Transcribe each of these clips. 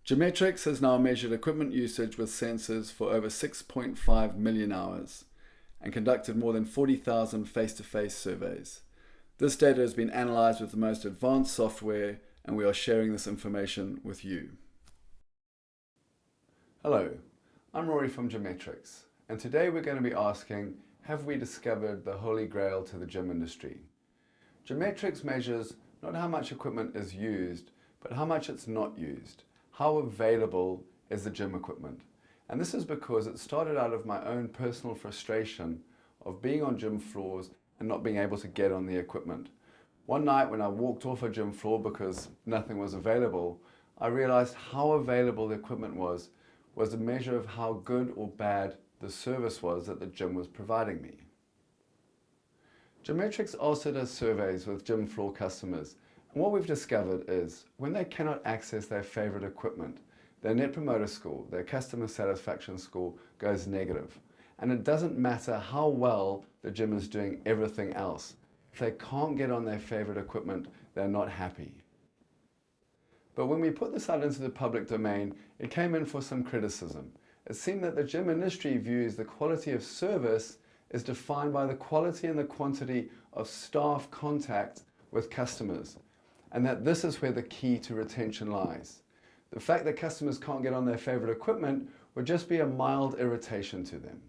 Geometrics has now measured equipment usage with sensors for over 6.5 million hours and conducted more than 40,000 face-to-face surveys. This data has been analyzed with the most advanced software, and we are sharing this information with you. Hello, I'm Rory from Geometrics, and today we're going to be asking, have we discovered the holy grail to the gym industry? Geometrics measures not how much equipment is used, but how much it's not used. How available is the gym equipment? And this is because it started out of my own personal frustration of being on gym floors and not being able to get on the equipment. One night when I walked off a gym floor because nothing was available, I realized how available the equipment was a measure of how good or bad the service was that the gym was providing me. Geometrics also does surveys with gym floor customers. And what we've discovered is when they cannot access their favorite equipment, their Net Promoter Score, their customer satisfaction score goes negative. And it doesn't matter how well the gym is doing everything else. If they can't get on their favorite equipment, they're not happy. But when we put this out into the public domain, it came in for some criticism. It seemed that the gym industry views the quality of service is defined by the quality and the quantity of staff contact with customers, and that this is where the key to retention lies. The fact that customers can't get on their favorite equipment would just be a mild irritation to them.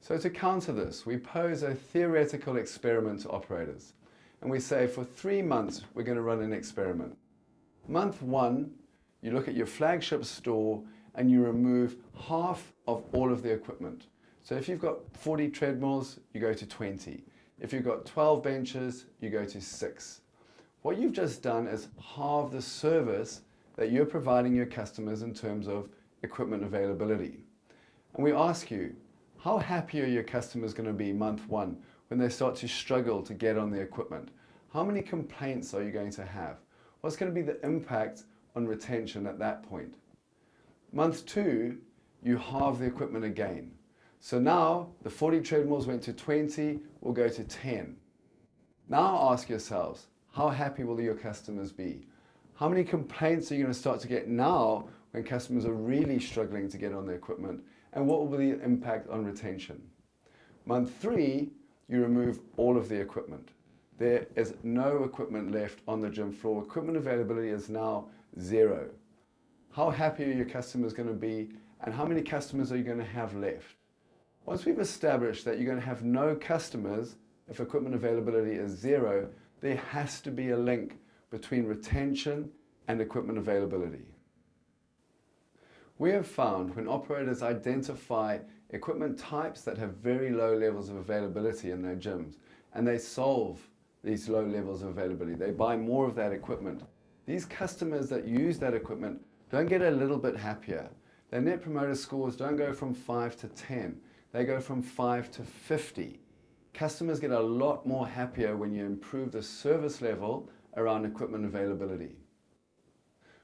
So to counter this, we pose a theoretical experiment to operators, and we say for 3 months we're going to run an experiment. Month 1, you look at your flagship store and you remove half of all of the equipment. So if you've got 40 treadmills, you go to 20. If you've got 12 benches, you go to 6. What you've just done is halve the service that you're providing your customers in terms of equipment availability. And we ask you, how happy are your customers going to be month 1 when they start to struggle to get on the equipment? How many complaints are you going to have? What's going to be the impact on retention at that point? Month 2, you halve the equipment again. So now the 40 treadmills went to 20, will go to 10. Now ask yourselves, how happy will your customers be? How many complaints are you going to start to get now when customers are really struggling to get on the equipment? And what will be the impact on retention? Month 3, you remove all of the equipment. There is no equipment left on the gym floor. Equipment availability is now 0. How happy are your customers going to be, and how many customers are you going to have left? Once we've established that you're going to have no customers if equipment availability is 0, there has to be a link between retention and equipment availability. We have found when operators identify equipment types that have very low levels of availability in their gyms, and they solve these low levels of availability, they buy more of that equipment. These customers that use that equipment don't get a little bit happier. Their Net Promoter Scores don't go from 5 to 10. They go from 5 to 50. Customers get a lot more happier when you improve the service level around equipment availability.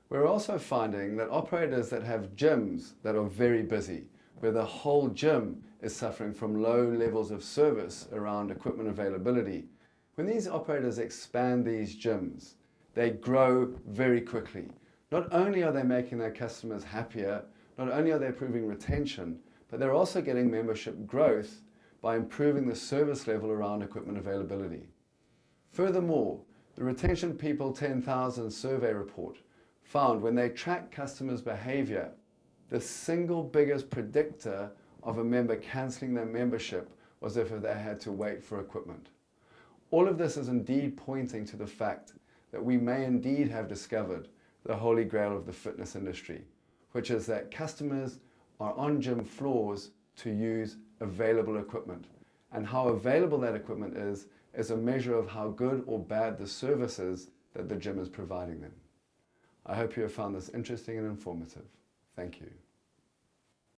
We're also finding that operators that have gyms that are very busy, where the whole gym is suffering from low levels of service around equipment availability, when these operators expand these gyms, they grow very quickly. Not only are they making their customers happier, not only are they improving retention, but they're also getting membership growth by improving the service level around equipment availability. Furthermore, the Retention People 10,000 survey report found when they track customers' behavior, the single biggest predictor of a member cancelling their membership was if they had to wait for equipment. All of this is indeed pointing to the fact that we may indeed have discovered the holy grail of the fitness industry, which is that customers are on gym floors to use available equipment. And how available that equipment is a measure of how good or bad the service is that the gym is providing them. I hope you have found this interesting and informative. Thank you.